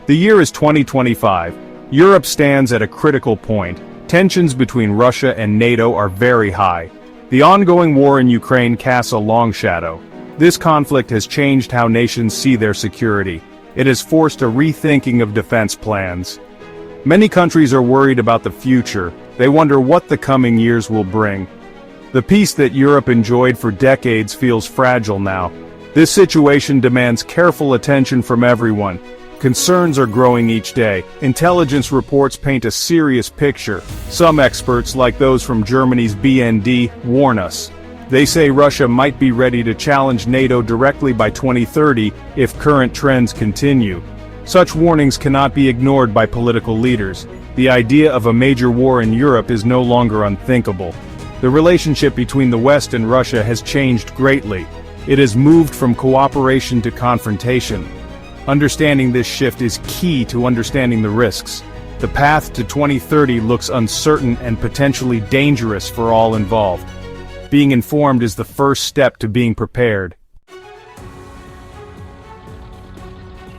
The year is 2025. Europe stands at a critical point. Tensions between Russia and NATO are very high. The ongoing war in Ukraine casts a long shadow. This conflict has changed how nations see their security. It has forced a rethinking of defense plans. Many countries are worried about the future. They wonder what the coming years will bring. The peace that Europe enjoyed for decades feels fragile now. This situation demands careful attention from everyone. Concerns are growing each day. Intelligence reports paint a serious picture. Some experts, like those from Germany's BND, warn us. They say Russia might be ready to challenge NATO directly by 2030 if current trends continue. Such warnings cannot be ignored by political leaders. The idea of a major war in Europe is no longer unthinkable. The relationship between the West and Russia has changed greatly. It has moved from cooperation to confrontation. Understanding this shift is key to understanding the risks. The path to 2030 looks uncertain and potentially dangerous for all involved. Being informed is the first step to being prepared.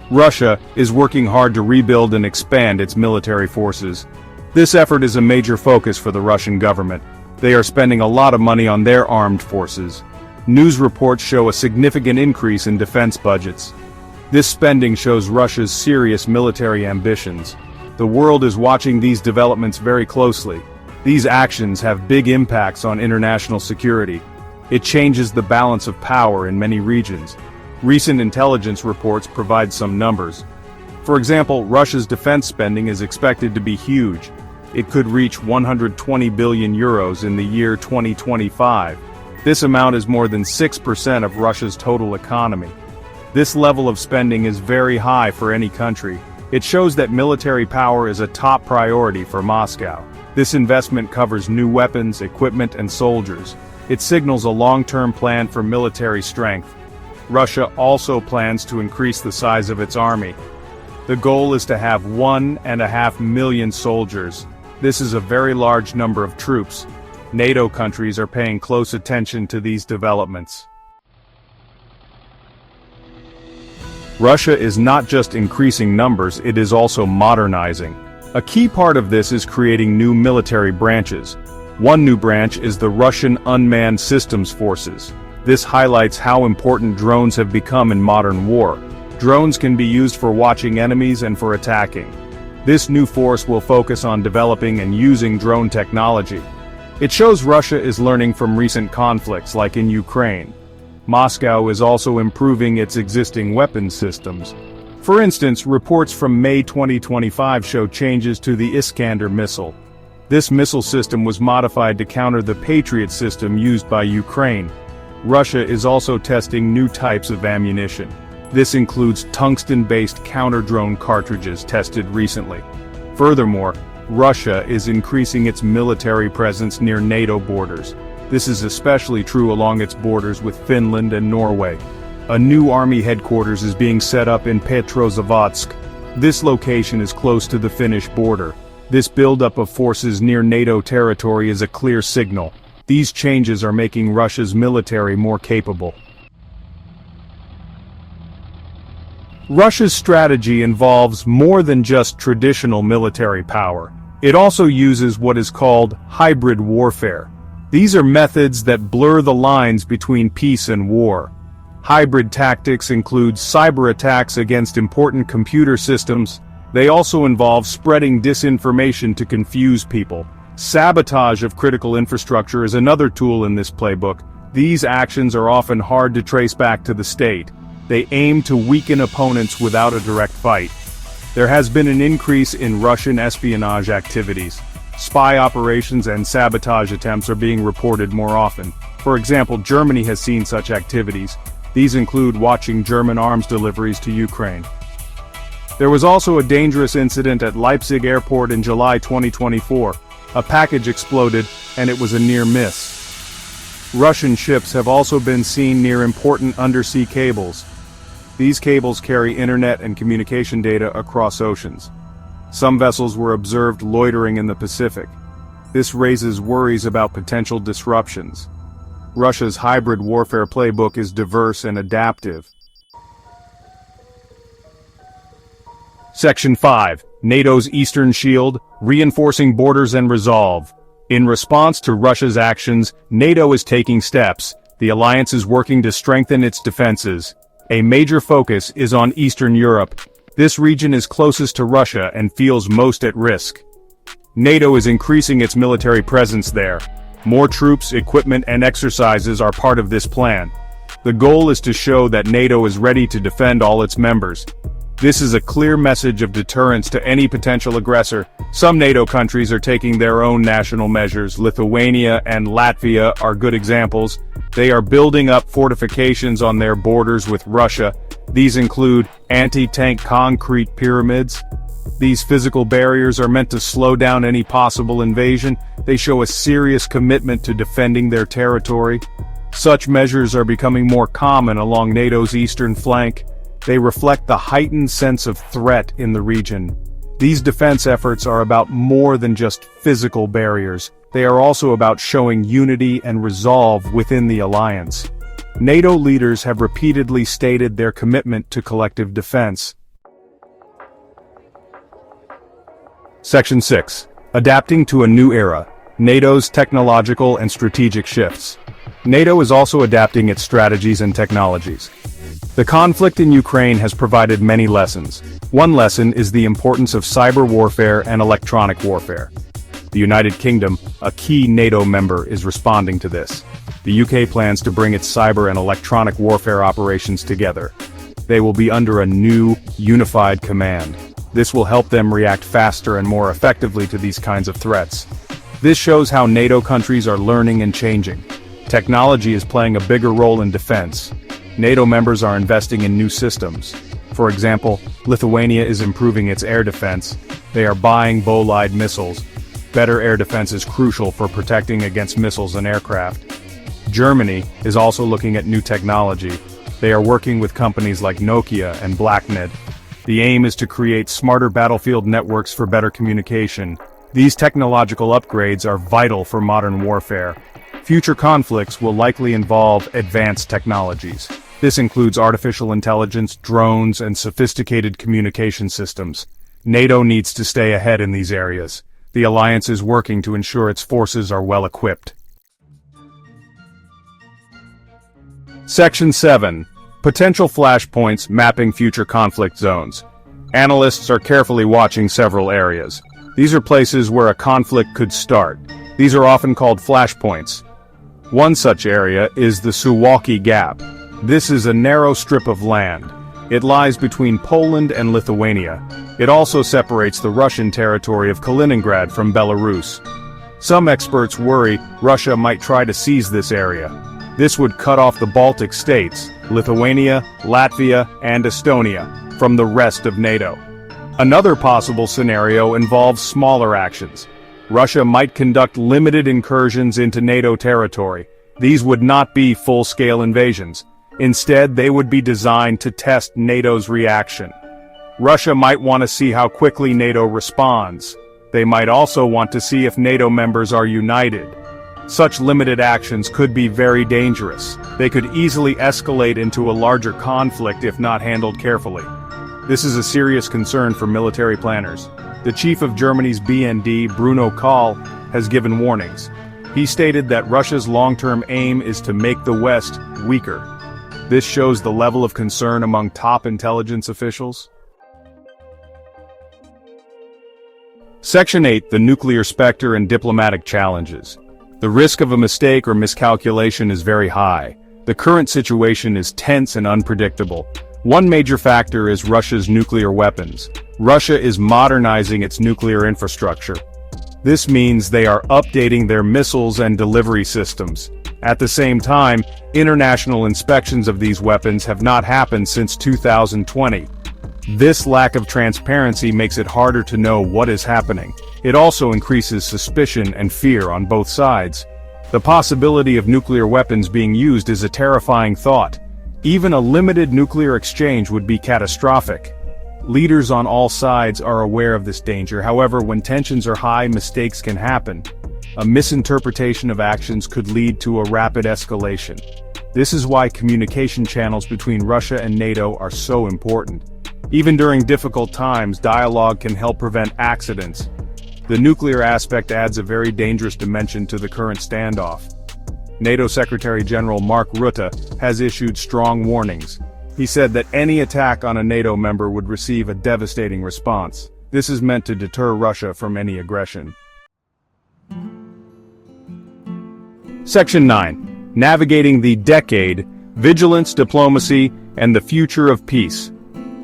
Russia is working hard to rebuild and expand its military forces. This effort is a major focus for the Russian government. They are spending a lot of money on their armed forces. News reports show a significant increase in defense budgets. This spending shows Russia's serious military ambitions. The world is watching these developments very closely. These actions have big impacts on international security. It changes the balance of power in many regions. Recent intelligence reports provide some numbers. For example, Russia's defense spending is expected to be huge. It could reach 120 billion euros in the year 2025. This amount is more than 6% of Russia's total economy. This level of spending is very high for any country. It shows that military power is a top priority for Moscow. This investment covers new weapons, equipment, and soldiers. It signals a long-term plan for military strength. Russia also plans to increase the size of its army. The goal is to have 1.5 million soldiers. This is a very large number of troops. NATO countries are paying close attention to these developments. Russia is not just increasing numbers, it is also modernizing. A key part of this is creating new military branches. One new branch is the Russian Unmanned Systems Forces. This highlights how important drones have become in modern war. Drones can be used for watching enemies and for attacking. This new force will focus on developing and using drone technology. It shows Russia is learning from recent conflicts like in Ukraine. Moscow is also improving its existing weapons systems. For instance, reports from May 2025 show changes to the Iskander missile. This missile system was modified to counter the Patriot system used by Ukraine. Russia is also testing new types of ammunition. This includes tungsten-based counter-drone cartridges tested recently. Furthermore, Russia is increasing its military presence near NATO borders. This is especially true along its borders with Finland and Norway. A new army headquarters is being set up in Petrozavodsk. This location is close to the Finnish border. This buildup of forces near NATO territory is a clear signal. These changes are making Russia's military more capable. Russia's strategy involves more than just traditional military power. It also uses what is called hybrid warfare. These are methods that blur the lines between peace and war. Hybrid tactics include cyber attacks against important computer systems. They also involve spreading disinformation to confuse people. Sabotage of critical infrastructure is another tool in this playbook. These actions are often hard to trace back to the state. They aim to weaken opponents without a direct fight. There has been an increase in Russian espionage activities. Spy operations and sabotage attempts are being reported more often. For example, Germany has seen such activities. These include watching German arms deliveries to Ukraine. There was also a dangerous incident at Leipzig airport in July 2024. A package exploded, and it was a near miss. Russian ships have also been seen near important undersea cables. These cables carry internet and communication data across oceans. Some vessels were observed loitering in the Pacific. This raises worries about potential disruptions. Russia's hybrid warfare playbook is diverse and adaptive. Section 5. NATO's Eastern Shield, reinforcing borders and resolve. In response to Russia's actions, NATO is taking steps. The alliance is working to strengthen its defenses. A major focus is on Eastern Europe. This region is closest to Russia and feels most at risk. NATO is increasing its military presence there. More troops, equipment, and exercises are part of this plan. The goal is to show that NATO is ready to defend all its members. This is a clear message of deterrence to any potential aggressor. Some NATO countries are taking their own national measures. Lithuania and Latvia are good examples. They are building up fortifications on their borders with Russia. These include anti-tank concrete pyramids. These physical barriers are meant to slow down any possible invasion. They show a serious commitment to defending their territory. Such measures are becoming more common along NATO's eastern flank. They reflect the heightened sense of threat in the region. These defense efforts are about more than just physical barriers. They are also about showing unity and resolve within the alliance. NATO leaders have repeatedly stated their commitment to collective defense. Section 6. Adapting to a new era. NATO's technological and strategic shifts. NATO is also adapting its strategies and technologies. The conflict in Ukraine has provided many lessons. One lesson is the importance of cyber warfare and electronic warfare. The United Kingdom, a key NATO member, is responding to this. The UK plans to bring its cyber and electronic warfare operations together. They will be under a new, unified command. This will help them react faster and more effectively to these kinds of threats. This shows how NATO countries are learning and changing. Technology is playing a bigger role in defense. NATO members are investing in new systems. For example, Lithuania is improving its air defense. They are buying Bolide missiles. Better air defense is crucial for protecting against missiles and aircraft. Germany is also looking at new technology. They are working with companies like Nokia and BlackNet. The aim is to create smarter battlefield networks for better communication. These technological upgrades are vital for modern warfare. Future conflicts will likely involve advanced technologies. This includes artificial intelligence, drones, and sophisticated communication systems. NATO needs to stay ahead in these areas. The alliance is working to ensure its forces are well equipped. Section 7. Potential flashpoints mapping future conflict zones. Analysts are carefully watching several areas. These are places where a conflict could start. These are often called flashpoints. One such area is the Suwalki Gap. This is a narrow strip of land. It lies between Poland and Lithuania. It also separates the Russian territory of Kaliningrad from Belarus. Some experts worry Russia might try to seize this area. This would cut off the Baltic states, Lithuania, Latvia, and Estonia, from the rest of NATO. Another possible scenario involves smaller actions. Russia might conduct limited incursions into NATO territory. These would not be full-scale invasions. Instead, they would be designed to test NATO's reaction. Russia might want to see how quickly NATO responds. They might also want to see if NATO members are united. Such limited actions could be very dangerous. They could easily escalate into a larger conflict if not handled carefully. This is a serious concern for military planners. The chief of Germany's BND, Bruno Kahl, has given warnings. He stated that Russia's long-term aim is to make the West weaker. This shows the level of concern among top intelligence officials. Section 8. The Nuclear Spectre and Diplomatic Challenges. The risk of a mistake or miscalculation is very high. The current situation is tense and unpredictable. One major factor is Russia's nuclear weapons. Russia is modernizing its nuclear infrastructure. This means they are updating their missiles and delivery systems. At the same time, international inspections of these weapons have not happened since 2020. This lack of transparency makes it harder to know what is happening. It also increases suspicion and fear on both sides. The possibility of nuclear weapons being used is a terrifying thought. Even a limited nuclear exchange would be catastrophic. Leaders on all sides are aware of this danger. However, when tensions are high, mistakes can happen. A misinterpretation of actions could lead to a rapid escalation. This is why communication channels between Russia and NATO are so important. Even during difficult times, dialogue can help prevent accidents. The nuclear aspect adds a very dangerous dimension to the current standoff. NATO Secretary General Mark Rutte has issued strong warnings. He said that any attack on a NATO member would receive a devastating response. This is meant to deter Russia from any aggression. Section 9. Navigating the Decade, Vigilance, Diplomacy, and the Future of Peace.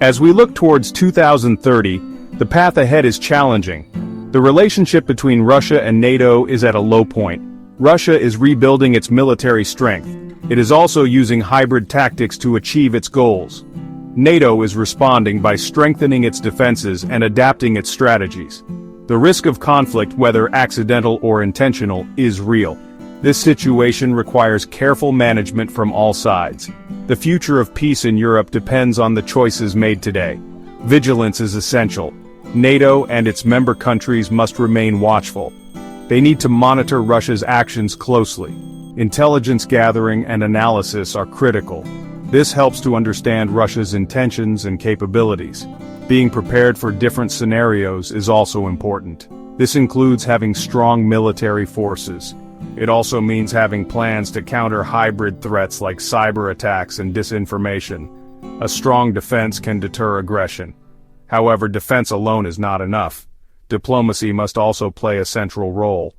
As we look towards 2030, the path ahead is challenging. The relationship between Russia and NATO is at a low point. Russia is rebuilding its military strength. It is also using hybrid tactics to achieve its goals. NATO is responding by strengthening its defenses and adapting its strategies. The risk of conflict, whether accidental or intentional, is real. This situation requires careful management from all sides. The future of peace in Europe depends on the choices made today. Vigilance is essential. NATO and its member countries must remain watchful. They need to monitor Russia's actions closely. Intelligence gathering and analysis are critical. This helps to understand Russia's intentions and capabilities. Being prepared for different scenarios is also important. This includes having strong military forces. It also means having plans to counter hybrid threats like cyber attacks and disinformation. A strong defense can deter aggression. However, defense alone is not enough. Diplomacy must also play a central role.